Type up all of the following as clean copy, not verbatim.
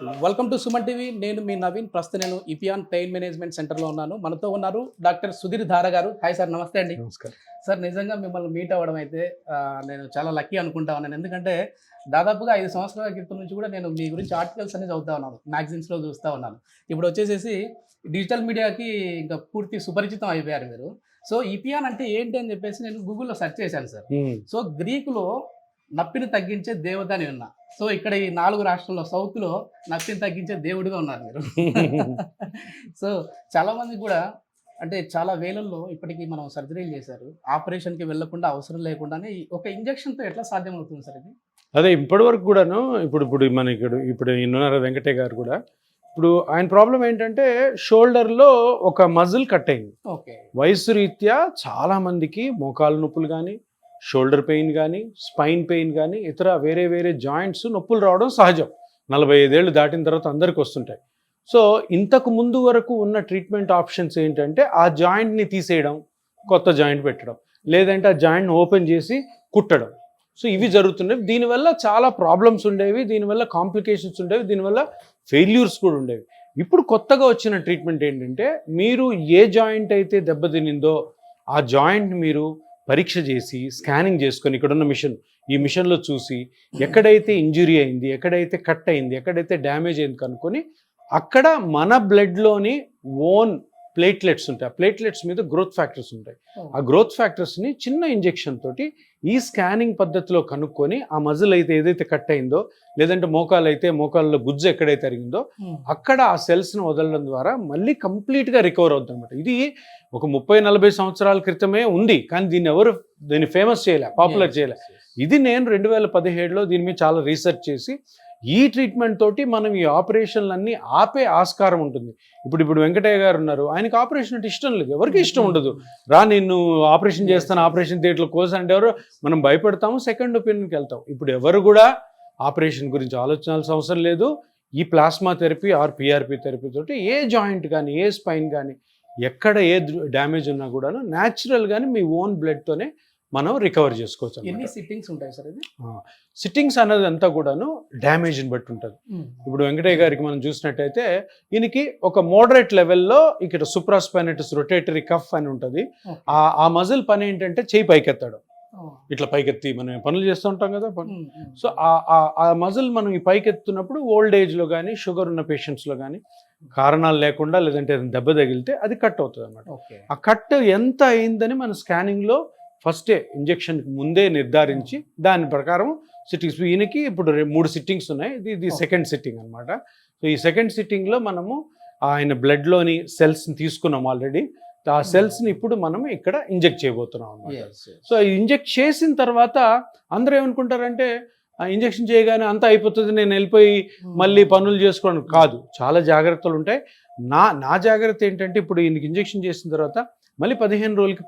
Welcome to Suman TV. నేను మీ నవీన్. ప్రస్తుతం నేను ఇపియాన్ పెయిన్ మేనేజ్మెంట్ సెంటర్లో ఉన్నాను. మనతో ఉన్నారు డాక్టర్ సుధీర్ ధార గారు. హాయ్ సార్, నమస్తే అండి. నమస్కారం. సార్, నిజంగా మిమ్మల్ని మీట్ అవ్వడం అయితే నేను చాలా లక్కీ అనుకుంటా ఉన్నాను. ఎందుకంటే దాదాపుగా 5 సంవత్సరాల క్రితం నుంచి కూడా నేను మీ గురించి ఆర్టికల్స్ అన్ని చదువుతా ఉన్నాను, మ్యాగజైన్స్లో చూస్తూ ఉన్నాను. ఇప్పుడు వచ్చేసేసి డిజిటల్ మీడియాకి ఇంకా పూర్తి సుపరిచితం అయిపోయారు మీరు. సో ఇపియాన్ అంటే ఏంటి అని చెప్పేసి నేను గూగుల్లో సెర్చ్ చేశాను సార్. సో గ్రీకులో నప్పిని తగ్గించే దేవత అని ఉన్నా. సో ఇక్కడ ఈ 4 రాష్ట్రాల్లో సౌత్లో నప్పిని తగ్గించే దేవుడిగా ఉన్నారు మీరు. సో చాలామంది కూడా అంటే చాలా వేలల్లో ఇప్పటికీ మనం సర్జరీలు చేశారు, ఆపరేషన్కి వెళ్ళకుండా అవసరం లేకుండానే ఒక ఇంజక్షన్తో ఎట్లా సాధ్యమవుతుంది సార్ ఇది? అదే ఇప్పటి వరకు కూడాను ఇప్పుడు మన ఇప్పుడు ఇన్నర వెంకటే గారు కూడా ఇప్పుడు ఆయన ప్రాబ్లం ఏంటంటే షోల్డర్లో ఒక మజిల్ కట్ అయింది. ఓకే. వయసు రీత్యా చాలా మందికి మోకాలు నొప్పులు కానీ, షోల్డర్ పెయిన్ కానీ, స్పైన్ పెయిన్ కానీ, ఇతర వేరే వేరే జాయింట్స్ నొప్పులు రావడం సహజం. 45 ఏళ్ళు దాటిన తర్వాత అందరికి వస్తుంటాయి. సో ఇంతకు ముందు వరకు ఉన్న ట్రీట్మెంట్ ఆప్షన్స్ ఏంటంటే ఆ జాయింట్ని తీసేయడం, కొత్త జాయింట్ పెట్టడం, లేదంటే ఆ జాయింట్ని ఓపెన్ చేసి కుట్టడం. సో ఇవి జరుగుతుండేవి. దీనివల్ల చాలా ప్రాబ్లమ్స్ ఉండేవి, దీనివల్ల కాంప్లికేషన్స్ ఉండేవి, దీనివల్ల ఫెయిల్యూర్స్ కూడా ఉండేవి. ఇప్పుడు కొత్తగా వచ్చిన ట్రీట్మెంట్ ఏంటంటే మీరు ఏ జాయింట్ అయితే దెబ్బతినిందో ఆ జాయింట్ మీరు పరీక్ష చేసి స్కానింగ్ చేసుకొని ఇక్కడున్న ఈ మిషన్లో చూసి ఎక్కడైతే ఇంజురీ అయింది, ఎక్కడైతే కట్ అయింది, ఎక్కడైతే డ్యామేజ్ అయింది కనుక్కొని అక్కడ మన బ్లడ్లోని ఓన్ ప్లేట్లెట్స్ ఉంటాయి. ఆ ప్లేట్లెట్స్ మీద గ్రోత్ ఫ్యాక్టర్స్ ఉంటాయి. ఆ గ్రోత్ ఫ్యాక్టర్స్ని చిన్న ఇంజెక్షన్ తోటి ఈ స్కానింగ్ పద్ధతిలో కనుక్కొని ఆ మజిల్ అయితే ఏదైతే కట్ అయిందో, లేదంటే మోకాలు అయితే మోకాల్లో గుజ్జు ఎక్కడైతే అరిగిందో అక్కడ ఆ సెల్స్ని వదలడం ద్వారా మళ్ళీ కంప్లీట్గా రికవర్ అవుతుంది అనమాట. ఇది ఒక 30-40 సంవత్సరాల క్రితమే ఉంది, కానీ దీన్ని ఫేమస్ చేయలే, పాపులర్ చేయలే. ఇది నేను 2017లో దీని మీద చాలా రీసెర్చ్ చేసి ఈ ట్రీట్మెంట్ తోటి మనం ఈ ఆపరేషన్లన్నీ ఆపే ఆస్కారం ఉంటుంది. ఇప్పుడు వెంకటయ్య గారు ఉన్నారు, ఆయనకి ఆపరేషన్ అంటే ఇష్టం లేదు, ఎవరికి ఇష్టం ఉండదు. నిన్ను ఆపరేషన్ చేస్తాను, ఆపరేషన్ థియేటర్లో కోసం అంటే ఎవరు మనం భయపడతాము, సెకండ్ ఒపీనియన్కి వెళ్తాం. ఇప్పుడు ఎవరు కూడా ఆపరేషన్ గురించి ఆలోచించాల్సిన అవసరం లేదు. ఈ plasma therapy are PRP therapy తోటి ఏ జాయింట్ కానీ, ఏ స్పైన్ కానీ, ఎక్కడ ఏ డ్యామేజ్ ఉన్నా కూడాను న్యాచురల్గానే మీ ఓన్ బ్లడ్తోనే మనం రికవర్ చేసుకోవచ్చు. ఎన్ని సిట్టింగ్స్ ఉంటాయి సార్ ఇది? సిట్టింగ్స్ అనేది అంతా కూడాను డ్యామేజ్ని బట్టి ఉంటుంది. ఇప్పుడు వెంకటయ్య గారికి మనం చూసినట్టయితే ఈయనకి ఒక మోడరేట్ లెవెల్లో ఇక్కడ సుప్రాస్పైనటస్ రొటేటరీ కఫ్ అని ఉంటుంది. ఆ మజిల్ పని ఏంటంటే చేయి పైకెత్తాడు, ఇట్లా పైకెత్తి మనం పనులు చేస్తూ ఉంటాం కదా. సో ఆ మజిల్ మనం ఈ పైకెత్తున్నప్పుడు ఓల్డ్ ఏజ్లో కానీ, షుగర్ ఉన్న పేషెంట్స్లో కానీ కారణాలు లేకుండా లేదంటే దెబ్బ తగిలితే అది కట్ అవుతుంది అన్నమాట. ఆ కట్ ఎంత అయిందని మన స్కానింగ్లో ఫస్టే ఇంజెక్షన్కి ముందే నిర్ధారించి దాని ప్రకారం సిట్టింగ్స్, ఈయనకి ఇప్పుడు 3 సిట్టింగ్స్ ఉన్నాయి, ఇది సెకండ్ సిట్టింగ్ అనమాట. సో ఈ సెకండ్ సిట్టింగ్లో మనము ఆయన బ్లడ్లోని సెల్స్ని తీసుకున్నాం ఆల్రెడీ. ఆ సెల్స్ని ఇప్పుడు మనం ఇక్కడ ఇంజెక్ట్ చేయబోతున్నాం అనమాట. సో ఇంజెక్ట్ చేసిన తర్వాత అందరూ ఏమనుకుంటారంటే ఇంజెక్షన్ చేయగానే అంతా అయిపోతుంది, నేను వెళ్ళిపోయి మళ్ళీ పనులు చేసుకోవడం కాదు, చాలా జాగ్రత్తలు ఉంటాయి. నా జాగ్రత్త ఏంటంటే ఇప్పుడు ఈయనకి ఇంజెక్షన్ చేసిన తర్వాత మళ్ళీ 15 రోజులకి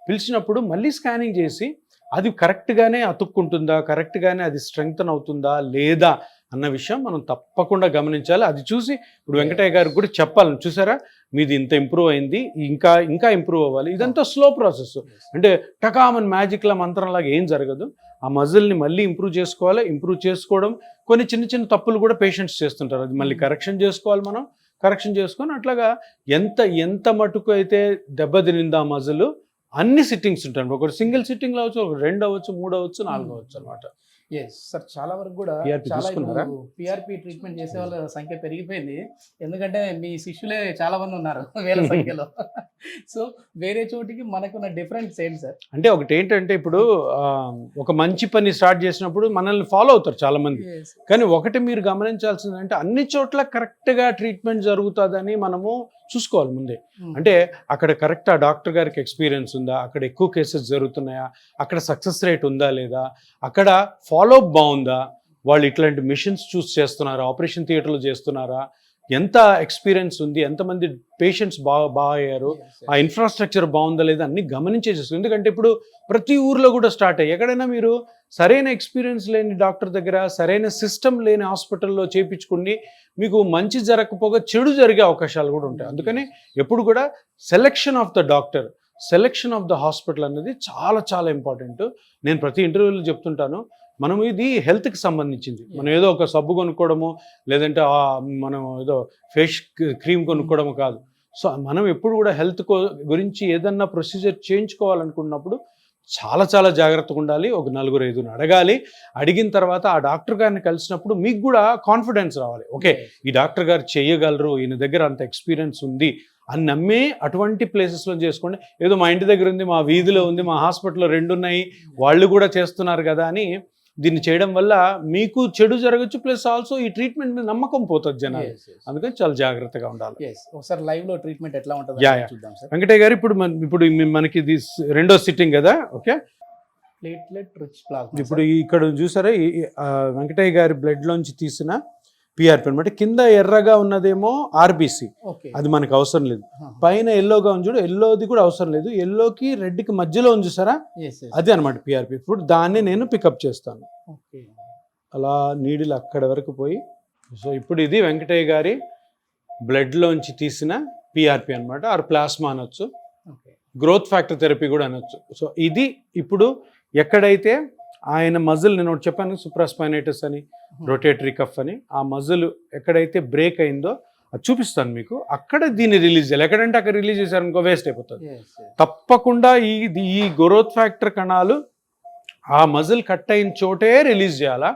పిలిచినప్పుడు మళ్ళీ స్కానింగ్ చేసి అది కరెక్ట్గానే అతుక్కుంటుందా, కరెక్ట్గానే అది స్ట్రెంగ్తన్ అవుతుందా లేదా అన్న విషయం మనం తప్పకుండా గమనించాలి. అది చూసి ఇప్పుడు వెంకటయ్య గారికి కూడా చెప్పాలని, చూసారా మీది ఇంత ఇంప్రూవ్ అయింది, ఇంకా ఇంప్రూవ్ అవ్వాలి. ఇదంతా స్లో ప్రాసెస్, అంటే టకామన్ మ్యాజిక్లా మంత్రంలాగా ఏం జరగదు. ఆ మజిల్ని మళ్ళీ ఇంప్రూవ్ చేసుకోవాలి. ఇంప్రూవ్ చేసుకోవడం కొన్ని చిన్న తప్పులు కూడా పేషెంట్స్ చేస్తుంటారు, అది మళ్ళీ కరెక్షన్ చేసుకోవాలి. మనం కరెక్షన్ చేసుకొని అట్లాగా ఎంత మటుకు అయితే దెబ్బతినిందా ఆ మజిల్ అన్ని సిట్టింగ్స్ ఉంటాయి. ఒకటి సింగిల్ సిట్టింగ్లో అవచ్చు, ఒక 2 అవ్వచ్చు, 3 అవ్వచ్చు, 4 అవ్వచ్చు అనమాట. సార్, చాలా వరకు కూడా పిఆర్పి ట్రీట్మెంట్ చేసే వాళ్ళ సంఖ్య పెరిగిపోయింది. ఎందుకంటే మీ శిష్యులే చాలా మంది ఉన్నారు, వేల సంఖ్యలో. సో వేరే చోటికి మనకున్న డిఫరెన్స్ ఏంటి సార్? అంటే ఒకటి ఏంటంటే ఇప్పుడు ఒక మంచి పని స్టార్ట్ చేసినప్పుడు మనల్ని ఫాలో అవుతారు చాలా మంది, కానీ ఒకటి మీరు గమనించాల్సిందంటే అన్ని చోట్ల కరెక్ట్గా ట్రీట్మెంట్ జరుగుతుందని మనము చూసుకోవాలి ముందే. అంటే అక్కడ కరెక్ట్ ఆ డాక్టర్ గారికి ఎక్స్పీరియన్స్ ఉందా, అక్కడ ఎక్కువ కేసెస్ జరుగుతున్నాయా, అక్కడ సక్సెస్ రేట్ ఉందా లేదా, అక్కడ ఫాలోఅప్ బాగుందా, వాళ్ళు ఇట్లాంటి మిషన్స్ చూస్ చేస్తున్నారా, ఆపరేషన్ థియేటర్లో చేస్తున్నారా, ఎంత ఎక్స్పీరియన్స్ ఉంది, ఎంతమంది పేషెంట్స్ బాగా అయ్యారు, ఆ ఇన్ఫ్రాస్ట్రక్చర్ బాగుందా లేదా అన్ని గమనించేసేస్తుంది. ఎందుకంటే ఇప్పుడు ప్రతి ఊర్లో కూడా స్టార్ట్ అయ్యి ఎక్కడైనా మీరు సరైన ఎక్స్పీరియన్స్ లేని డాక్టర్ దగ్గర, సరైన సిస్టమ్ లేని హాస్పిటల్లో చేయించుకుని మీకు మంచి జరగకపోగా చెడు జరిగే అవకాశాలు కూడా ఉంటాయి. అందుకని ఎప్పుడు కూడా selection of the doctor, selection of the hospital అనేది చాలా చాలా ఇంపార్టెంట్. నేను ప్రతి ఇంటర్వ్యూలో చెప్తుంటాను, మనం ఇది హెల్త్కి సంబంధించింది. మనం ఏదో ఒక సబ్బు కొనుక్కోవడము లేదంటే మనం ఏదో ఫేస్ క్రీమ్ కొనుక్కోవడము కాదు. సో మనం ఎప్పుడు కూడా హెల్త్ గురించి ఏదన్నా ప్రొసీజర్ చేయించుకోవాలనుకున్నప్పుడు చాలా చాలా జాగ్రత్తగా ఉండాలి. ఒక 4-5 అడగాలి. అడిగిన తర్వాత ఆ డాక్టర్ గారిని కలిసినప్పుడు మీకు కూడా కాన్ఫిడెన్స్ రావాలి. ఓకే, ఈ డాక్టర్ గారు చేయగలరు, ఈయన దగ్గర అంత ఎక్స్పీరియన్స్ ఉంది అని నమ్మి అటువంటి ప్లేసెస్లో చేసుకోండి. ఏదో మా ఇంటి దగ్గర ఉంది, మా వీధిలో ఉంది, మా హాస్పిటల్లో 2 ఉన్నాయి, వాళ్ళు కూడా చేస్తున్నారు కదా అని దీన్ని చేయడం వల్ల మీకు చెడు జరగచ్చు. ప్లస్ ఆల్సో ఈ ట్రీట్మెంట్ మీద నమ్మకం పోతుంది జనాలు. అందుకని చాలా జాగ్రత్తగా ఉండాలి. ఒకసారి లైవ్ లో ట్రీట్మెంట్ ఎట్లా ఉంటుంది చూద్దాం సార్. వెంకటయ్య గారు ఇప్పుడు మనకి ఇది 2వ సిట్టింగ్ కదా. Okay, platelet rich plasma. ఇప్పుడు ఇక్కడ చూసారా వెంకటయ్య గారి బ్లడ్ లోంచి తీసిన పిఆర్పి అనమాట. కింద ఎర్రగా ఉన్నదేమో ఆర్బిసి, అది మనకు అవసరం లేదు. పైన ఎల్లోగా ఉంది చూడు, ఎల్లోది కూడా అవసరం లేదు. ఎల్లోకి రెడ్కి మధ్యలో ఉంది చూసారా, అది అనమాట పిఆర్పి. ఇప్పుడు దాన్ని నేను పికప్ చేస్తాను. అలా నీడిల్ అక్కడ వరకు పోయి. సో ఇప్పుడు ఇది వెంకటయ్య గారి బ్లడ్లోంచి తీసిన పిఆర్పి అనమాట, ఆర్ ప్లాస్మా అనొచ్చు, గ్రోత్ ఫ్యాక్టర్ థెరపీ కూడా అనొచ్చు. సో ఇది ఇప్పుడు ఎక్కడైతే ఆయన మజిల్, నేను ఒకటి చెప్పాను సుప్రాస్పైనైటిస్ అని, రొటేటరీ కఫ్ అని, ఆ మజిల్ ఎక్కడైతే బ్రేక్ అయిందో అది చూపిస్తాను మీకు. అక్కడ దీన్ని రిలీజ్ చేయాలి. ఎక్కడంటే అక్కడ రిలీజ్ చేశారనుకో వేస్ట్ అయిపోతుంది. తప్పకుండా ఈ గ్రోత్ ఫ్యాక్టర్ కణాలు ఆ మజిల్ కట్ అయిన చోటే రిలీజ్ చేయాలా.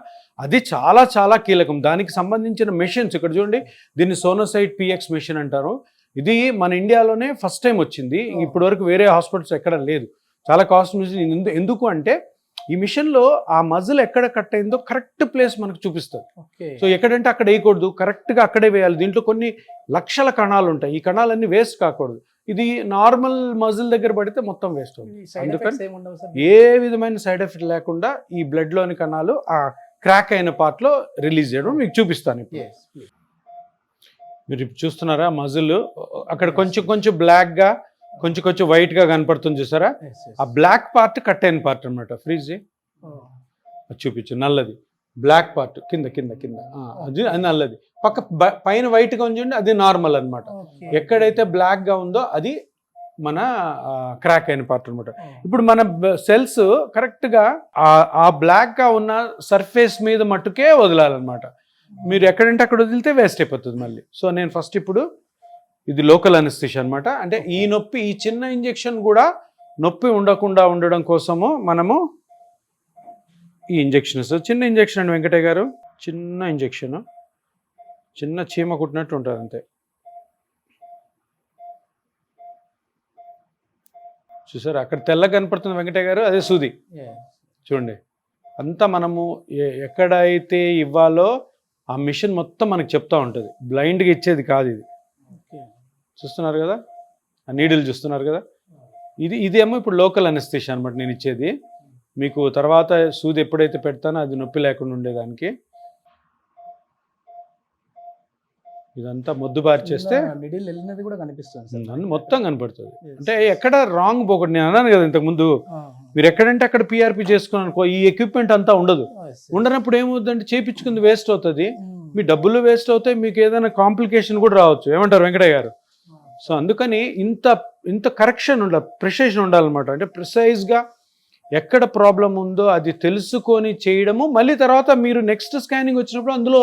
అది చాలా చాలా కీలకం. దానికి సంబంధించిన మెషిన్స్ ఇక్కడ చూడండి, దీన్ని సోనోసైట్ పిఎక్స్ మెషిన్ అంటారు. ఇది మన ఇండియాలోనే ఫస్ట్ టైం వచ్చింది. ఇప్పటి వరకు వేరే హాస్పిటల్స్ ఎక్కడ లేదు. చాలా కాస్ట్ మిషన్. ఎందుకు అంటే ఈ మిషన్లో ఆ మజిల్ ఎక్కడ కట్ అయిందో కరెక్ట్ ప్లేస్ మనకు చూపిస్తుంది. సో ఎక్కడంటే అక్కడ వేయకూడదు, కరెక్ట్గా అక్కడే వేయాలి. దీంట్లో కొన్ని లక్షల కణాలు ఉంటాయి. ఈ కణాలన్నీ వేస్ట్ కాకూడదు. ఇది నార్మల్ మజిల్ దగ్గర పడితే మొత్తం వేస్ట్ అవుతుంది. అందుకని ఏ విధమైన సైడ్ ఎఫెక్ట్ లేకుండా ఈ బ్లడ్లోని కణాలు ఆ క్రాక్ అయిన పార్ట్లో రిలీజ్ చేయడం మీకు చూపిస్తాను. మీరు ఇప్పుడు చూస్తున్నారా మజిల్ అక్కడ కొంచెం కొంచెం బ్లాక్గా కొంచెం కొంచెం వైట్గా కనపడుతుంది చూసారా, ఆ బ్లాక్ పార్ట్ కట్ అయిన పార్ట్ అనమాట. ఫ్రీజ్ చూపించు, నల్లది బ్లాక్ పార్ట్ కింద కింద కింద అది నల్లది. పైన వైట్గా ఉంచండి, అది నార్మల్ అనమాట. ఎక్కడైతే బ్లాక్గా ఉందో అది మన క్రాక్ అయిన పార్ట్ అనమాట. ఇప్పుడు మన సెల్స్ కరెక్ట్గా ఆ బ్లాక్గా ఉన్న సర్ఫేస్ మీద మట్టుకే వదలాలన్నమాట. మీరు ఎక్కడంటే అక్కడ వదిలితే వేస్ట్ అయిపోతుంది మళ్ళీ. సో నేను ఫస్ట్ ఇప్పుడు ఇది లోకల్ అనెస్థీషియా అనమాట. అంటే ఈ నొప్పి, ఈ చిన్న ఇంజెక్షన్ కూడా నొప్పి ఉండకుండా ఉండడం కోసము మనము ఈ ఇంజెక్షన్ ఇస్తాం. చిన్న ఇంజెక్షన్ అండి వెంకటయ్య గారు, చిన్న ఇంజెక్షన్, చిన్న చీమ కుట్టినట్టు ఉంటుంది అంతే. చూసారు అక్కడ తెల్లగా కనపడుతుంది వెంకటయ్య గారు, అదే సూది. చూడండి అంతా మనము ఎక్కడైతే ఇవ్వాలో ఆ మిషన్ మొత్తం మనకు చెప్తా ఉంటుంది. బ్లైండ్గా ఇచ్చేది కాదు ఇది. చూస్తున్నారు కదా, ఆ నీడిల్ చూస్తున్నారు కదా, ఇదేమో ఇప్పుడు లోకల్ అనెస్థీషియా అనమాట నేను ఇచ్చేది మీకు. తర్వాత సూది ఎప్పుడైతే పెడతానో అది నొప్పి లేకుండా ఉండేదానికి. ఇదంతా మొద్దుబారి చేస్తే మొత్తం కనపడుతుంది. అంటే ఎక్కడ రాంగ్ పోకూడదు. నేను అన్నాను కదా ఇంతకుముందు, మీరు ఎక్కడంటే అక్కడ పిఆర్పి చేసుకున్నాను, ఈ ఎక్విప్మెంట్ అంతా ఉండదు. ఉండనప్పుడు ఏమవుతుందంటే చేయించుకుంది వేస్ట్ అవుతుంది, మీ డబ్బులు వేస్ట్ అవుతాయి, మీకు ఏదైనా కాంప్లికేషన్ కూడా రావచ్చు. ఏమంటారు వెంకటయ్య గారు? సో అందుకని ఇంత కరెక్షన్ ఉండాలి, ప్రిసైజన్ ఉండాలన్నమాట. అంటే ప్రిసైజ్గా ఎక్కడ ప్రాబ్లం ఉందో అది తెలుసుకొని చేయడము. మళ్ళీ తర్వాత మీరు నెక్స్ట్ స్కానింగ్ వచ్చినప్పుడు అందులో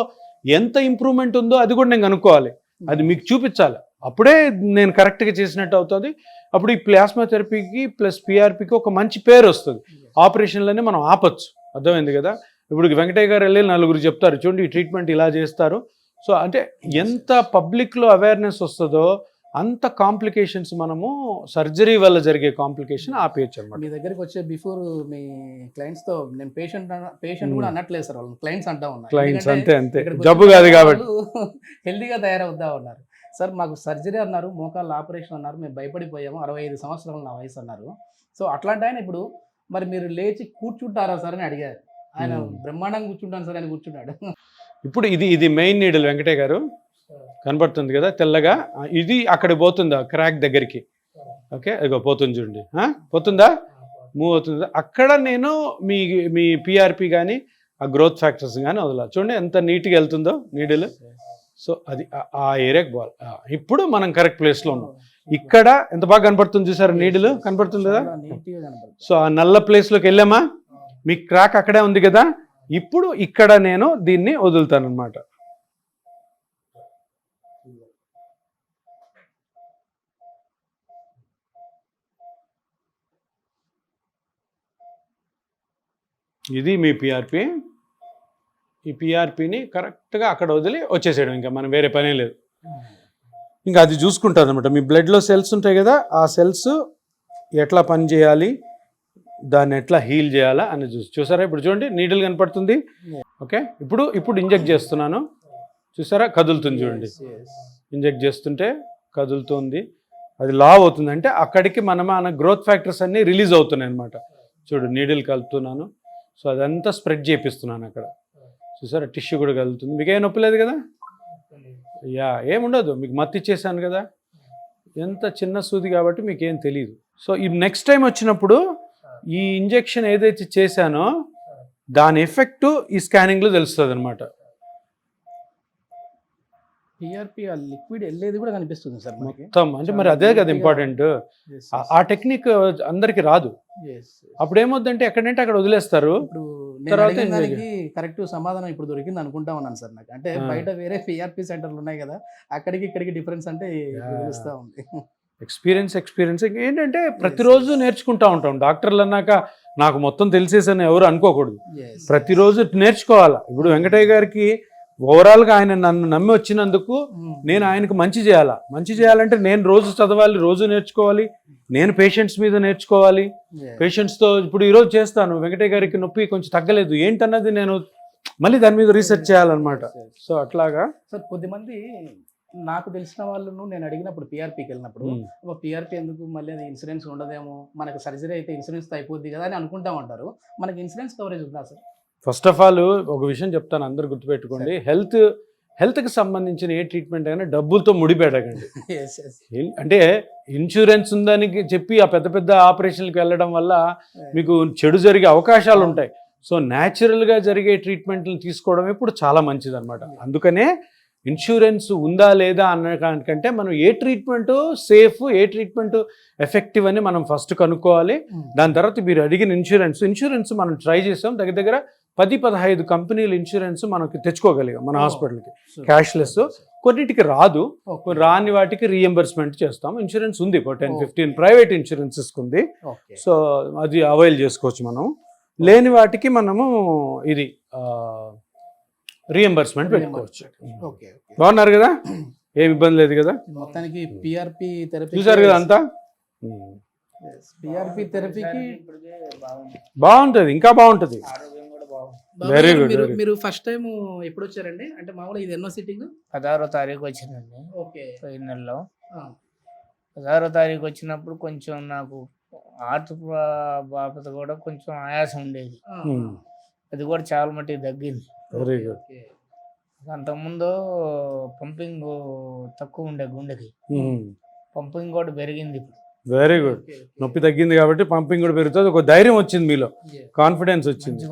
ఎంత ఇంప్రూవ్మెంట్ ఉందో అది కూడా నేను కనుక్కోవాలి, అది మీకు చూపించాలి. అప్పుడే నేను కరెక్ట్గా చేసినట్టు అవుతుంది. అప్పుడు ఈ ప్లాస్మా థెరపీకి ప్లస్ పిఆర్పికి ఒక మంచి పేరు వస్తుంది. ఆపరేషన్లనే మనం ఆపచ్చు. అర్థమైంది కదా? ఇప్పుడు వెంకటయ్య గారు వెళ్ళి 4 చెప్తారు, చూడండి ఈ ట్రీట్మెంట్ ఇలా చేస్తారు. సో అంటే ఎంత పబ్లిక్లో అవేర్నెస్ వస్తుందో అంత కాంప్లికేషన్స్ మనము సర్జరీ వల్ల జరిగే కాంప్లికేషన్ ఆపేయచ్చు అనమాట. మీ దగ్గరికి వచ్చే బిఫోర్ మీ క్లయింట్స్తో నేను పేషెంట్ కూడా అనట్లేదు సార్, వాళ్ళు క్లయింట్స్ అంటా ఉన్నారు. క్లయింట్స్ అంతే జబ్బు కాదు కాబట్టి హెల్దీగా తయారవుతా ఉన్నారు. సార్ మాకు సర్జరీ అన్నారు, మోకాళ్ళ ఆపరేషన్ అన్నారు, మేము భయపడిపోయాము, 65 సంవత్సరాలు నా వయసు అన్నారు. సో అట్లాంటి ఆయన ఇప్పుడు మరి మీరు లేచి కూర్చుంటారా సార్ అని అడిగారు. ఆయన బ్రహ్మాండంగా కూర్చుంటాను సార్ అని కూర్చున్నాడు. ఇప్పుడు ఇది మెయిన్ నీడిల్ వెంకటయ్య గారు, కనబడుతుంది కదా తెల్లగా, ఇది అక్కడికి పోతుందా క్రాక్ దగ్గరికి. ఓకే ఇగో పోతుంది చూడండి, పోతుందా, మూవ్ అవుతుందా. అక్కడ నేను మీ పిఆర్పి కానీ ఆ గ్రోత్ ఫ్యాక్టర్స్ కానీ వదలాలి. చూడండి ఎంత నీట్గా వెళ్తుందో నీడిల్. సో అది ఆ ఏరియాకి పోవాలి. ఇప్పుడు మనం కరెక్ట్ ప్లేస్లో ఉన్నాం. ఇక్కడ ఎంత బాగా కనపడుతుంది చూసారా నీడిల్, కనపడుతుంది కదా. సో ఆ నల్ల ప్లేస్లోకి వెళ్ళామా, మీ క్రాక్ అక్కడే ఉంది కదా, ఇప్పుడు ఇక్కడ నేను దీన్ని వదులుతాను అనమాట. ఇది మీ పిఆర్పి. ఈ పిఆర్పిని కరెక్ట్గా అక్కడ వదిలి వచ్చేసేయడం, ఇంకా మనం వేరే పనే లేదు. ఇంకా అది చూసుకుంటుంది అనమాట. మీ బ్లడ్లో సెల్స్ ఉంటాయి కదా, ఆ సెల్స్ ఎట్లా పని చేయాలి, దాన్ని ఎట్లా హీల్ చేయాలా అని చూసారా. ఇప్పుడు చూడండి నీడిల్ కనపడుతుంది. ఓకే, ఇప్పుడు ఇంజెక్ట్ చేస్తున్నాను. చూసారా కదులుతుంది చూడండి. ఇంజెక్ట్ చేస్తుంటే కదులుతుంది, అది లావ్ అవుతుంది. అంటే అక్కడికి మన గ్రోత్ ఫ్యాక్టర్స్ అన్నీ రిలీజ్ అవుతున్నాయి అనమాట. చూడు నీడిల్ కలుపుతున్నాను. సో అదంతా స్ప్రెడ్ చేపిస్తున్నాను అక్కడ. చూసారా టిష్యూ కూడా కలుగుతుంది. మీకు ఏం నొప్పి లేదు కదా? ఏముండదు, మీకు మత్తు ఇచ్చేసాను కదా. ఎంత చిన్న సూది కాబట్టి మీకు ఏం తెలియదు. సో ఈ నెక్స్ట్ టైం వచ్చినప్పుడు ఈ ఇంజెక్షన్ ఏదైతే చేశానో దాని ఎఫెక్ట్ ఈ స్కానింగ్లో తెలుస్తుంది అనమాట. పిఆర్పి ఆ లిక్విడ్ వెళ్ళేది కూడా కనిపిస్తుంది సార్ మొత్తం. అంటే మరి అదే కదా ఇంపార్టెంట్. ఆ టెక్నిక్ అందరికి రాదు. అప్పుడు ఏమవుద్దంటే ఎక్కడంటే అక్కడ వదిలేస్తారు. కరెక్ట్ సమాధానం ఇప్పుడు దొరికింది అనుకుంటా ఉన్నాను సార్ నాకు. అంటే బయట వేరే పిఆర్పి సెంటర్లు ఉన్నాయి కదా, అక్కడికి ఇక్కడికి డిఫరెన్స్ అంటే తెలుస్తా ఉంది. ఎక్స్పీరియన్స్ ఏంటంటే ప్రతిరోజు నేర్చుకుంటా ఉంటాం. డాక్టర్లు అన్నాక నాకు మొత్తం తెలిసేసని ఎవరు అనుకోకూడదు. ప్రతిరోజు నేర్చుకోవాలా. ఇప్పుడు వెంకటయ్య గారికి ఓవరాల్గా ఆయన నన్ను నమ్మి వచ్చినందుకు నేను ఆయనకు మంచి చేయాలంటే నేను రోజు చదవాలి, రోజు నేర్చుకోవాలి. నేను పేషెంట్స్ మీద నేర్చుకోవాలి. పేషెంట్స్తో ఇప్పుడు ఈరోజు చేస్తాను, వెంకటయ్య గారికి నొప్పి కొంచెం తగ్గలేదు ఏంటన్నది నేను మళ్ళీ దాని మీద రీసెర్చ్ చేయాలన్నమాట. సో అట్లాగా సార్ కొద్దిమంది నాకు తెలిసిన వాళ్ళను నేను అడిగినప్పుడు పిఆర్పికి వెళ్ళినప్పుడు పిఆర్పి ఎందుకు మళ్ళీ అది ఇన్సూరెన్స్ ఉండదేమో, మనకు సర్జరీ అయితే ఇన్సూరెన్స్ అయిపోద్ది కదా అని అనుకుంటా ఉంటారు. మనకి ఇన్సూరెన్స్ కవరేజ్ ఉందా సార్? ఫస్ట్ ఆఫ్ ఆల్ ఒక విషయం చెప్తాను, అందరు గుర్తుపెట్టుకోండి. హెల్త్కి సంబంధించిన ఏ ట్రీట్మెంట్ అయినా డబ్బులతో ముడిపెట్టకండి. అంటే ఇన్సూరెన్స్ ఉందని చెప్పి ఆ పెద్ద పెద్ద ఆపరేషన్లకు వెళ్ళడం వల్ల మీకు చెడు జరిగే అవకాశాలు ఉంటాయి. సో న్యాచురల్గా జరిగే ట్రీట్మెంట్లను తీసుకోవడం ఇప్పుడు చాలా మంచిది అనమాట. అందుకనే ఇన్సూరెన్స్ ఉందా లేదా అన్నకంటే మనం ఏ ట్రీట్మెంట్ సేఫ్, ఏ ట్రీట్మెంట్ ఎఫెక్టివ్ అని మనం ఫస్ట్ కనుక్కోవాలి. దాని తర్వాత మీరు అడిగిన ఇన్సూరెన్స్ మనం ట్రై చేసాం. దగ్గర 10-15 కంపెనీలు ఇన్సూరెన్స్ మనకి తెచ్చుకోగలిగాం మన హాస్పిటల్కి క్యాష్లెస్. కొన్నిటికి రాదు, రాని వాటికి రీఎంబర్స్మెంట్ చేస్తాం. ఇన్సూరెన్స్ ఉంది 10-15 ప్రైవేట్ ఇన్సూరెన్సెస్ ఉంది. సో అది అవైల్ చేసుకోవచ్చు మనం. లేని వాటికి మనము ఇది రీఎంబర్స్మెంట్ పెట్టుకోవచ్చు. బాగున్నారు కదా, ఏమి ఇబ్బంది లేదు కదా. మొత్తానికి పిఆర్పి థెరపీ చూసారు కదా అంతా. పిఆర్పి థెరపీకి బాగుంటుంది, ఇంకా బాగుంటుంది. Very good. మీరు ఫస్ట్ టైం ఎప్పుడు వచ్చారండి? అంటే మామూలుగా ఇది ఎన్నో సిట్టింగ్? 16వ తారీఖు వచ్చిందండి. ఓకే, పోయిన నెలలో 16వ తారీఖు వచ్చినప్పుడు కొంచెం నాకు హార్ట్ బాపత కూడా కొంచెం ఆయాసం ఉండేది. అది కూడా చాలా మట్టుకు తగ్గింది. Very good. అంతకుముందు పంపింగ్ తక్కువ ఉండే గుండెకి, పంపింగ్ కూడా పెరిగింది ఇప్పుడు. Very good. నొప్పి తగ్గింది కాబట్టి పంపింగ్ కూడా పెరుగుతుంది. ఒక ధైర్యం వచ్చింది మీలో, కాన్ఫిడెన్స్ వచ్చింది.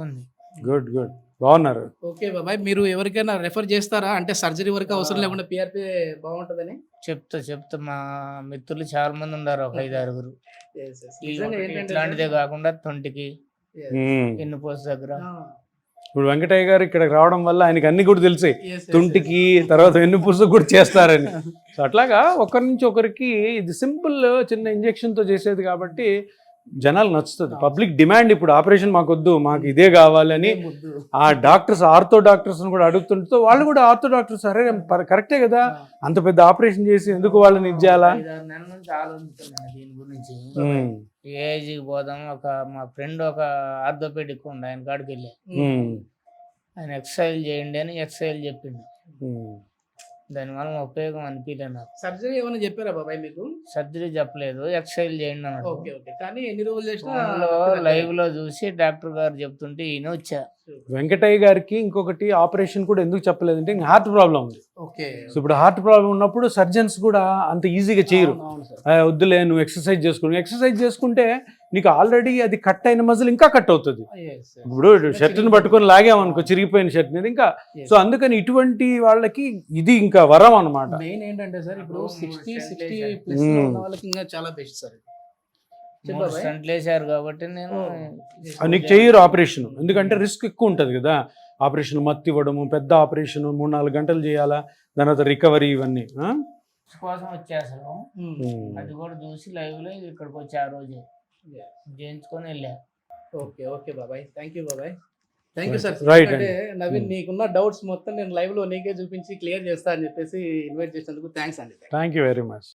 గుడ్ గుడ్, బాగున్నారు. ఓకే బాబాయ్, మీరు ఎవరికైనా రెఫర్ చేస్తారా? అంటే సర్జరీ వరకు అవసరం లేకుండా పిఆర్పి బాగుంటుందని చెప్తా మా మిత్రులు చాలా మంది ఉన్నారు, ఒక 5-6. ఇట్లాంటిదే కాకుండా 20కి ఎన్నుపోసు దగ్గర. ఇప్పుడు వెంకటయ్య గారు ఇక్కడికి రావడం వల్ల ఆయనకి అన్ని కూడా తెలిసాయి. తుంటికి తర్వాత వెన్నుపూసకు కూడా చేస్తారని. సో అట్లాగా ఒకరి నుంచి ఒకరికి ఇది సింపుల్ చిన్న ఇంజెక్షన్తో చేసేది కాబట్టి జనాలు నచ్చుతుంది. పబ్లిక్ డిమాండ్ ఇప్పుడు ఆపరేషన్ మాకొద్దు, మాకు ఇదే కావాలని ఆ డాక్టర్స్, ఆర్థో డాక్టర్స్ని కూడా అడుగుతుంటే వాళ్ళు కూడా ఆర్థో డాక్టర్స్ అరే కరెక్టే కదా, అంత పెద్ద ఆపరేషన్ చేసి ఎందుకు వాళ్ళని ఇది చేయాలా? 5-6 నెలల నుంచి ఆలోచిస్తున్నాను దీని గురించి. ఏజ్కి పోదాం. మా ఫ్రెండ్ ఒక ఆర్థోపెడిక్ ఉండే, ఆయన కాడికి వెళ్ళా. ఆయన ఎక్సర్సైజ్ చేయండి అని ఎక్సర్సైజ్ చెప్పిండు. దానివల్ల ఉపయోగం అనిపించలే నాకు. సర్జరీ ఏమైనా చెప్పారా బాబాయ్ మీకు? సర్జరీ చెప్పలేదు, ఎక్సర్సైజ్ చేయండి అన్నాడు. కానీ ఎన్ని రోజులు చేసినా లైవ్ లో చూసి డాక్టర్ గారు చెప్తుంటే ఈయన వచ్చా. వెంకటయ్య గారికి ఇంకొకటి ఆపరేషన్ కూడా ఎందుకు చెప్పలేదంటే ఇంకా హార్ట్ ప్రాబ్లం ఉంది. సో ఇప్పుడు హార్ట్ ప్రాబ్లం ఉన్నప్పుడు సర్జన్స్ కూడా అంత ఈజీగా చేయరు. వద్దులే నువ్వు ఎక్సర్సైజ్ చేసుకుని, ఎక్సర్సైజ్ చేసుకుంటే నీకు ఆల్రెడీ అది కట్ అయిన మజిల్ ఇంకా కట్ అవుతుంది. ఇప్పుడు షర్ట్ని పట్టుకొని లాగామనుకో చిరిగిపోయిన షర్ట్ మీద ఇంకా. సో అందుకని ఇటువంటి వాళ్ళకి ఇది ఇంకా వరం అన్నమాట. మెయిన్ ఏంటంటే సార్ ఇప్పుడు 60+ ఉన్న వాళ్ళకి ఇంకా చాలా బెస్ట్ సార్. చెప్పు 3 బాబాయ్. స్టంట్లు వేసారు కాబట్టి నేను నీకు చేయరు ఆపరేషన్, ఎందుకంటే రిస్క్ ఎక్కువ ఉంటుంది కదా. ఆపరేషన్ మత్తి ఇవ్వడము, పెద్ద ఆపరేషన్ 3-4 గంటలు చేయాలా, దాని తర్వాత రికవరీ ఇవన్నీ. కోసం వచ్చేసాను. ఉమ్. అది కూడా చూసి లైవ్ లో ఇక్కడికి వచ్చి ఆ రోజే చేయించుకొని వెళ్ళా. ఓకే ఓకే బాబాయ్, థ్యాంక్ యూ బాబాయ్, థ్యాంక్ యూ సార్. Right అంటే నవీన్, Hmm. నీకున్న డౌట్స్ మొత్తం నేను లైవ్ లో నీకే చూపించి క్లియర్ చేస్తా అని చెప్పేసి ఇన్వైట్ చేసినందుకు థ్యాంక్స్ అండి. Thank you very much.